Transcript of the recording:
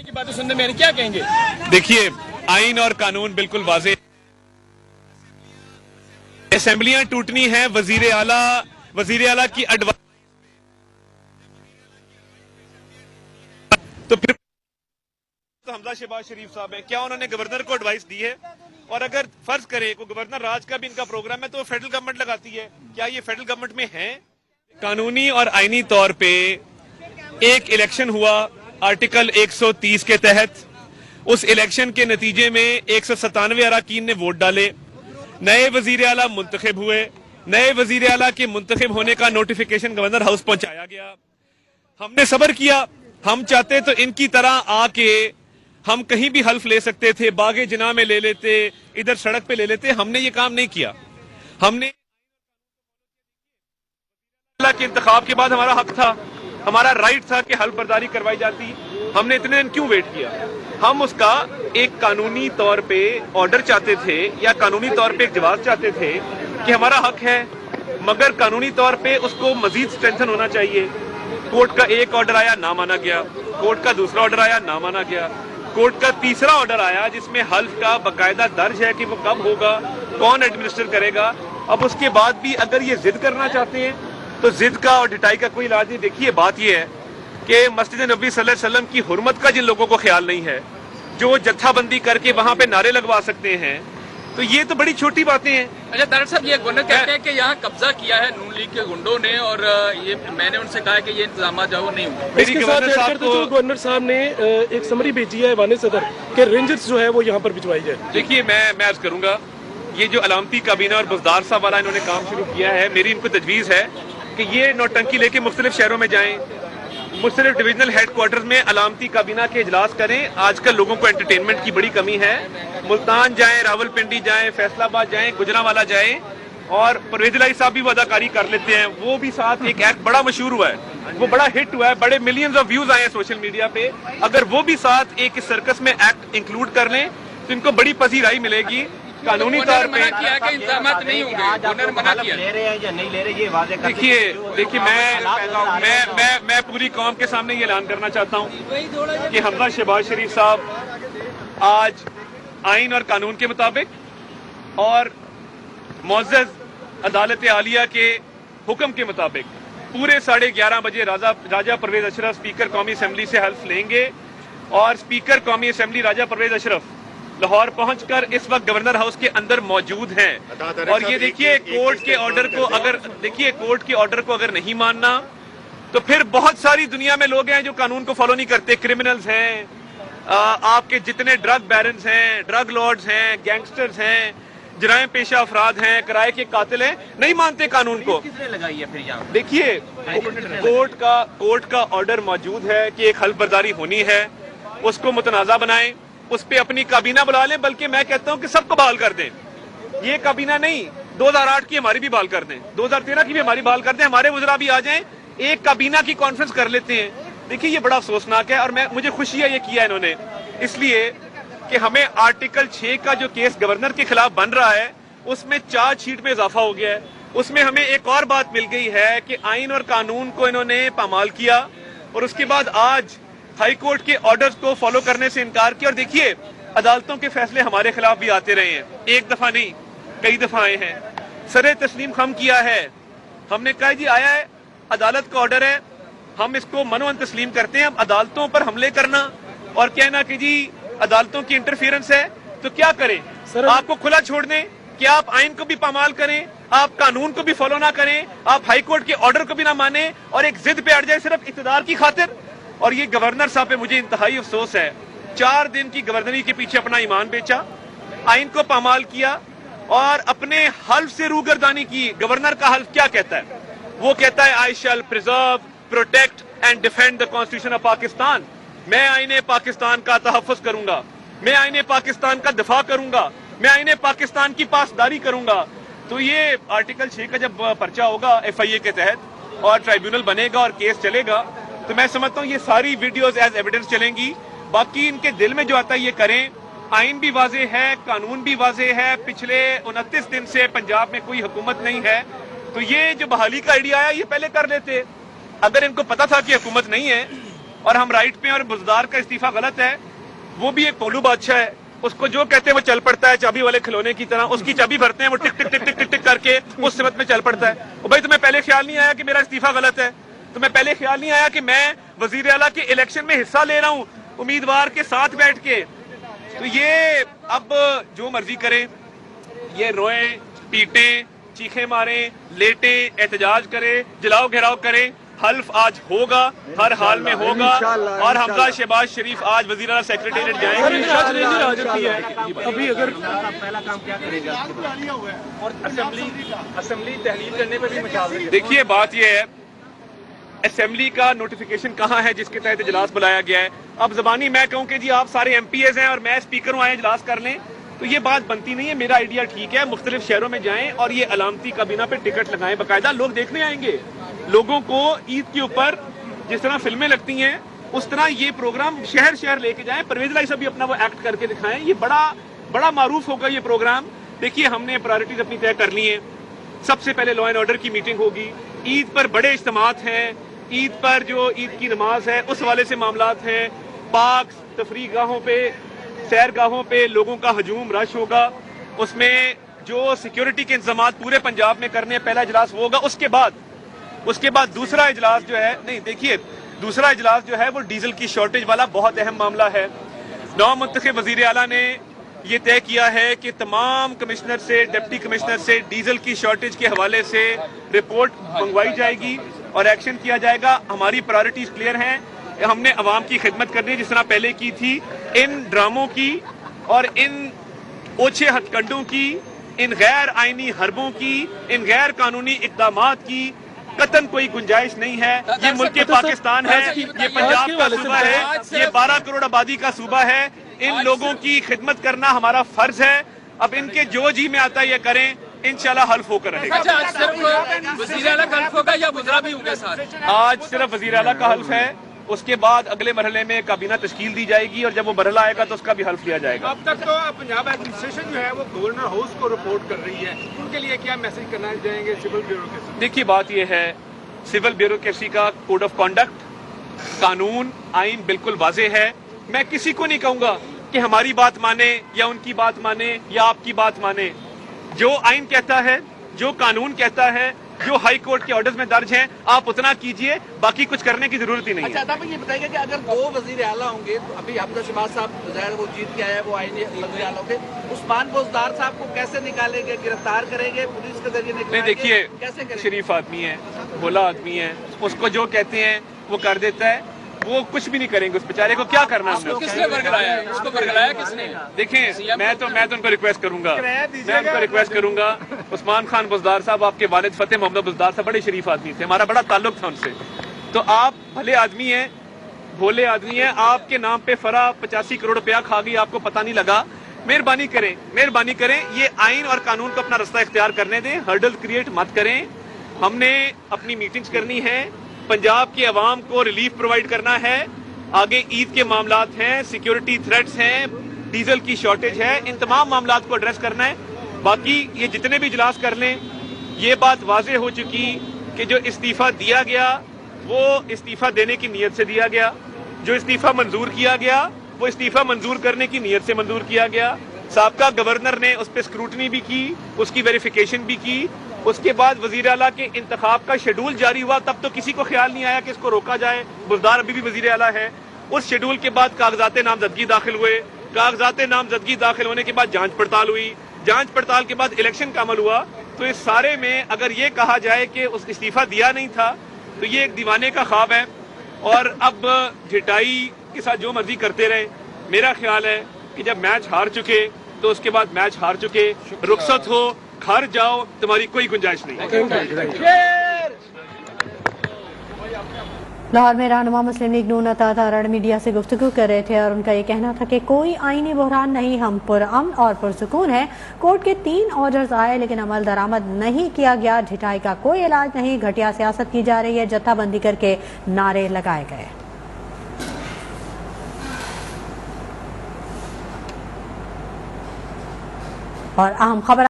की बातें सुनने में क्या कहेंगे? देखिए, आइन और कानून बिल्कुल वाज़ेह, असेंबलियां टूटनी है। वजीर आला की एडवाइस तो फिर हमजा शहबाज शरीफ साहब हैं, क्या उन्होंने गवर्नर को एडवाइस दी है? और अगर फर्ज करे को गवर्नर राज का भी इनका प्रोग्राम है तो फेडरल गवर्नमेंट लगाती है, क्या ये फेडरल गवर्नमेंट में है? कानूनी और आईनी तौर पे एक इलेक्शन हुआ आर्टिकल 130 के तहत। उस इलेक्शन के नतीजे में 197 अरकान ने वोट डाले, नए वजीर आला मुंतखब हुए। नए वजीर आला के मुंतखब होने का नोटिफिकेशन गवर्नर हाउस पहुंचाया गया। हमने सब्र किया। हम चाहते तो इनकी तरह आके हम कहीं भी हल्फ ले सकते थे, बागे जिना में ले लेते, इधर सड़क पे ले लेते। हमने ये काम नहीं किया। हमने के इंतखाब के बाद हमारा हक था, हमारा राइट था कि हल्फ बर्दारी करवाई जाती। हमने इतने दिन क्यों वेट किया? हम उसका एक कानूनी तौर पे ऑर्डर चाहते थे या कानूनी तौर पे एक जवाब चाहते थे कि हमारा हक है, मगर कानूनी तौर पे उसको मजीद स्ट्रेंथन होना चाहिए। कोर्ट का एक ऑर्डर आया, ना माना गया। कोर्ट का दूसरा ऑर्डर आया, ना माना गया। कोर्ट का तीसरा ऑर्डर आया जिसमें हल्फ का बकायदा दर्ज है कि वो कब होगा, कौन एडमिनिस्टर करेगा। अब उसके बाद भी अगर ये जिद करना चाहते हैं तो जिद का और ढिठाई का कोई इलाज नहीं। देखिए, बात ये है कि मस्जिद नबी सल्लल्लाहु अलैहि वसल्लम की हुर्मत का जिन लोगों को ख्याल नहीं है, जो जत्थाबंदी करके वहां पे नारे लगवा सकते हैं, तो ये तो बड़ी छोटी बातें हैं। अच्छा दरअसल साहब, ये गवर्नर कहते हैं कि यहाँ कब्जा किया है नून लीग के गुंडों ने, और ये मैंने उनसे कहा कि ये इंतजाम जो नहीं हुआ। इसके साथ गवर्नर साहब ने एक समरी भेजी है ऐवान सदर के रेंजर्स जो है वो यहाँ पर भिजवाई जाए। देखिए, मैं अर्ज करूंगा, ये जो अलामती काबीना और बुजदार साहब वाला इन्होंने काम शुरू किया है, मेरी इनको तजवीज है कि ये नौटंकी लेके मुख्तलिफ शहरों में जाएं, मुख्तलिफ डिविजनल हेडक्वार्टर्स में अलामती काबीना के इजलास करें। आजकल लोगों को एंटरटेनमेंट की बड़ी कमी है। मुल्तान जाएं, रावलपिंडी जाएं, फैसलाबाद जाएं, गुजरांवाला जाएं, और परवेज इलाही साहब भी वो अदाकारी कर लेते हैं। वो भी साथ एक एक्ट बड़ा मशहूर हुआ है, वो बड़ा हिट हुआ है, बड़े मिलियंस ऑफ व्यूज आए हैं सोशल मीडिया पे। अगर वो भी साथ एक सर्कस में एक्ट इंक्लूड कर लें तो इनको बड़ी पसीराई मिलेगी। कानूनी तौर पे नहीं होंगे, मना किया। ले रहे हैं या नहीं ले रहे, ये वाज़ेह कर देखिए मैं पूरी कौम के सामने ये ऐलान करना चाहता हूँ कि हमजा शहबाज शरीफ साहब आज आइन और कानून के मुताबिक और मुअज़्ज़ज़ अदालत आलिया के हुक्म के मुताबिक पूरे 11:30 बजे राजा परवेज अशरफ स्पीकर कौमी असेंबली से हल्फ लेंगे। और स्पीकर कौमी असेंबली राजा परवेज अशरफ लाहौर पहुंचकर इस वक्त गवर्नर हाउस के अंदर मौजूद हैं। और ये देखिए, कोर्ट के ऑर्डर को अगर नहीं मानना तो फिर बहुत सारी दुनिया में लोग हैं जो कानून को फॉलो नहीं करते। क्रिमिनल्स हैं, आपके जितने ड्रग बैरन्स हैं, ड्रग लॉर्ड्स हैं, गैंगस्टर्स हैं, जराइम पेशा अफराद हैं, किराए के कातिल हैं, नहीं मानते कानून को। किसने लगाई है फिर यहाँ? देखिए, कोर्ट का ऑर्डर मौजूद है कि एक हल्फ बर्दारी होनी है, उसको मुतनाज़ा बनाएं, उस पर अपनी काबीना बुला लें। बल्कि मैं कहता हूं कि सबको बहाल कर दें। ये काबीना नहीं, 2008 की हमारी भी बहाल कर दें, 2013 की भी हमारी बहाल कर दें, हमारे वज़रा भी आ जाएं, एक काबीना की कॉन्फ्रेंस कर लेते हैं। देखिए, ये बड़ा अफसोसनाक है और मुझे खुशी है ये किया इन्होंने, इसलिए कि हमें आर्टिकल 6 का जो केस गवर्नर के खिलाफ बन रहा है उसमें चार्जशीट में इजाफा हो गया है। उसमें हमें एक और बात मिल गई है कि आइन और कानून को इन्होंने पामाल किया और उसके बाद आज हाई कोर्ट के ऑर्डर्स को फॉलो करने से इनकार किया। और देखिए, अदालतों के फैसले हमारे खिलाफ भी आते रहे हैं, एक दफा नहीं कई दफा आए हैं। सरे तस्लीम खम किया है, हमने कहा जी आया है, अदालत का ऑर्डर है, हम इसको मनोअन तस्लीम करते हैं। अब अदालतों पर हमले करना और कहना कि जी अदालतों की इंटरफेरेंस है, तो क्या करें? आपको खुला छोड़ दें कि आप आइन को भी पामाल करें, आप कानून को भी फॉलो ना करें, आप हाई कोर्ट के ऑर्डर को भी ना माने और एक जिद पे अड़ जाए सिर्फ इक़्तिदार की खातिर। और ये गवर्नर साहब पे मुझे इंतहाई अफसोस है, 4 दिन की गवर्नरी के पीछे अपना ईमान बेचा, आइन को पामाल किया और अपने हल्फ से रूगर्दानी की। गवर्नर का हल्फ क्या कहता है? वो कहता है I shall preserve, protect and defend the constitution of Pakistan. मैं आईने पाकिस्तान का तहफ़्फ़ुज़ करूंगा, मैं आईने पाकिस्तान का दिफा करूंगा, मैं आईने पाकिस्तान की पासदारी करूंगा। तो ये आर्टिकल 6 का जब पर्चा होगा FIA के तहत और ट्राइब्यूनल बनेगा और केस चलेगा, तो मैं समझता हूँ ये सारी वीडियोस एज एविडेंस चलेंगी। बाकी इनके दिल में जो आता है ये करें। आइन भी वाज़ेह है, कानून भी वाज़ेह है। पिछले 29 दिन से पंजाब में कोई हुकूमत नहीं है, तो ये जो बहाली का आइडिया आया ये पहले कर लेते। अगर इनको पता था कि हुकूमत नहीं है और हम राइट पे, और बुजदार का इस्तीफा गलत है। वो भी एक पोलू बादशाह है, उसको जो कहते हैं वो चल पड़ता है, चाबी वाले खिलौने की तरह। उसकी चाबी भरते हैं, वो टिक टिक टिक टिक टिक टिक करके उस सिमत में चल पड़ता है। और भाई तुम्हें पहले ख्याल नहीं आया कि मेरा इस्तीफा गलत है? तुम्हें पहले ख्याल नहीं आया कि मैं वजीर आला के इलेक्शन में हिस्सा ले रहा हूं उम्मीदवार के साथ बैठ के? तो ये अब जो मर्जी करें, ये रोएं, पीटें, चीखें मारें, लेटे, एहतजाज करें, जलाओ घेराव करें, हल्फ आज होगा, हर हाल में होगा। और हमजा शहबाज शरीफ आज वजीर आला सेक्रेटेरिएट जाएंगे। अभी अगर पहला काम क्या करेगा? और असेंबली तहलील करने पर भी मचाल। देखिए बात यह है, असेंबली का नोटिफिकेशन कहाँ है जिसके तहत इजलास बुलाया गया है? अब जबानी मैं कहूँ कि जी आप सारे एमपीएस हैं और मैं स्पीकर हूँ, आए इजलास कर लें, तो ये बात बनती नहीं है। मेरा आइडिया ठीक है, मुख्तलिफ शहरों में जाएं और ये अलामती काबीना पे टिकट लगाएं, बाकायदा लोग देखने आएंगे। लोगों को ईद के ऊपर जिस तरह फिल्में लगती हैं उस तरह ये प्रोग्राम शहर शहर लेके जाएं। परवेज लाई साहब भी अपना वो एक्ट करके दिखाएं, ये बड़ा मारूफ होगा ये प्रोग्राम। देखिए हमने प्रायोरिटीज अपनी तय कर ली है। सबसे पहले लॉ एंड ऑर्डर की मीटिंग होगी, ईद पर बड़े इज्तिमात हैं, ईद पर जो ईद की नमाज है उस हवाले से मामलात हैं, पार्क, तफरीह गाहों पे, सैरगाहों पे लोगों का हजूम रश होगा, उसमें जो सिक्योरिटी के इंतजाम पूरे पंजाब में करने पहला इजलास वो होगा। उसके बाद दूसरा इजलास जो है, नहीं देखिए दूसरा इजलास जो है वो डीजल की शॉर्टेज वाला बहुत अहम मामला है। नौ मुंतखब वजीर आला ने ये तय किया है कि तमाम कमिश्नर से, डिप्टी कमिश्नर से डीजल की शॉर्टेज के हवाले से रिपोर्ट मंगवाई जाएगी और एक्शन किया जाएगा। हमारी प्रायोरिटीज क्लियर हैं, हमने अवाम की खिदमत करनी है जिस तरह पहले की थी। इन ड्रामों की और इन ओछे हथकंडों की, इन गैर आईनी हरबों की, इन गैर कानूनी इकदामात की कतन कोई गुंजाइश नहीं है। ये मुल्क पाकिस्तान है, ये पंजाब का सूबा है, ये 12 करोड़ आबादी का सूबा है। इन लोगों की खिदमत करना हमारा फर्ज है। अब इनके जो जी में आता है ये करें, इंशाल्लाह हल्फ होकर रहेगा। अच्छा, आज सिर्फ वजीर आला का हल्फ होगा या वज़रा भी होंगे साथ? आज सिर्फ वजीर आला का हल्फ है, उसके बाद अगले मरहले में काबीना तश्कील दी जाएगी और जब वो मरहला आएगा तो उसका भी हल्फ लिया जाएगा। अब तक तो पंजाब एडमिनिस्ट्रेशन जो है वो गवर्नर हाउस को रिपोर्ट कर रही है, उनके लिए क्या मैसेज करना चाहेंगे सिविल ब्यूरोक्रेसी? देखिए बात यह है, सिविल ब्यूरोक्रेसी का कोड ऑफ कॉन्डक्ट, कानून, आइन बिल्कुल वाजे है। मैं किसी को नहीं कहूंगा कि हमारी बात माने या उनकी बात माने या आपकी बात माने। जो आइन कहता है, जो कानून कहता है, जो हाई कोर्ट के ऑर्डर्स में दर्ज हैं, आप उतना कीजिए, बाकी कुछ करने की जरूरत ही नहीं है। अच्छा, आप ये बताइए कि अगर दो वजीर आला होंगे तो अभी हमजा शहबाज साहब जाहिर वो जीत के आए, वो आईनी वजीर आला होंगे, उस्मान बोजदार साहब को कैसे निकालेंगे, गिरफ्तार करेंगे, पुलिस के जरिए नहीं देखिए, कैसे करेंगे? शरीफ आदमी है, भोला आदमी है, उसको जो कहते हैं वो कर देता है। वो कुछ भी नहीं करेंगे, उस बेचारे को क्या करना है? किसने बरगलाया है? उसको बरगलाया किसने? देखें, मैं तो उनको रिक्वेस्ट करूंगा, उस्मान खान बुजदार साहब, आपके वालिद फतेह मोहम्मद बुजदार साहब बड़े शरीफ आदमी थे, हमारा बड़ा ताल्लुक था उनसे। तो आप भले आदमी हैं, भोले आदमी हैं, आपके नाम पे फरा 85 करोड़ रुपया खा गई, आपको पता नहीं लगा। मेहरबानी करें, ये आइन और कानून को अपना रास्ता इख्तियार करने दें, हर्डल क्रिएट मत करें। हमने अपनी मीटिंग्स करनी है, पंजाब के अवाम को रिलीफ प्रोवाइड करना है, आगे ईद के मामलात हैं, सिक्योरिटी थ्रेट्स हैं, डीजल की शॉर्टेज है, इन तमाम मामलात को एड्रेस करना है। बाकी ये जितने भी इजलास कर लें, ये बात वाजे हो चुकी कि जो इस्तीफा दिया गया वो इस्तीफा देने की नीयत से दिया गया, जो इस्तीफा मंजूर किया गया वो इस्तीफा मंजूर करने की नीयत से मंजूर किया गया। साबका गवर्नर ने उस पर स्क्रूटनी भी की, उसकी वेरिफिकेशन भी की। उसके बाद वजीर आला के इंतखाब का शेड्यूल जारी हुआ, तब तो किसी को ख्याल नहीं आया कि इसको रोका जाए। बुजदार अभी भी वजीर आला है। उस शेड्यूल के बाद कागजात नामजदगी दाखिल हुए, कागजात नामजदगी दाखिल होने के बाद जांच पड़ताल हुई, जांच पड़ताल के बाद इलेक्शन का अमल हुआ। तो इस सारे में अगर ये कहा जाए कि उस इस्तीफा दिया नहीं था तो ये एक दीवाने का ख्वाब है। और अब झिटाई के साथ जो मर्जी करते रहे। मेरा ख्याल है कि जब मैच हार चुके तो उसके बाद मैच हार चुके, रुखसत हो, घर जाओ, तुम्हारी कोई गुंजाइश नहीं। लाहौर में रहनुमा मुस्लिम लीग नून अता तारण मीडिया से गुफ्तगू कर रहे थे और उनका ये कहना था कि कोई आईनी बहरान नहीं, हम पुरअमन और पुरसुकून हैं। कोर्ट के 3 ऑर्डर्स आए लेकिन अमल दरामद नहीं किया गया। ढिठाई का कोई इलाज नहीं, घटिया सियासत की जा रही है, जत्थाबंदी करके नारे लगाए गए। और अहम खबर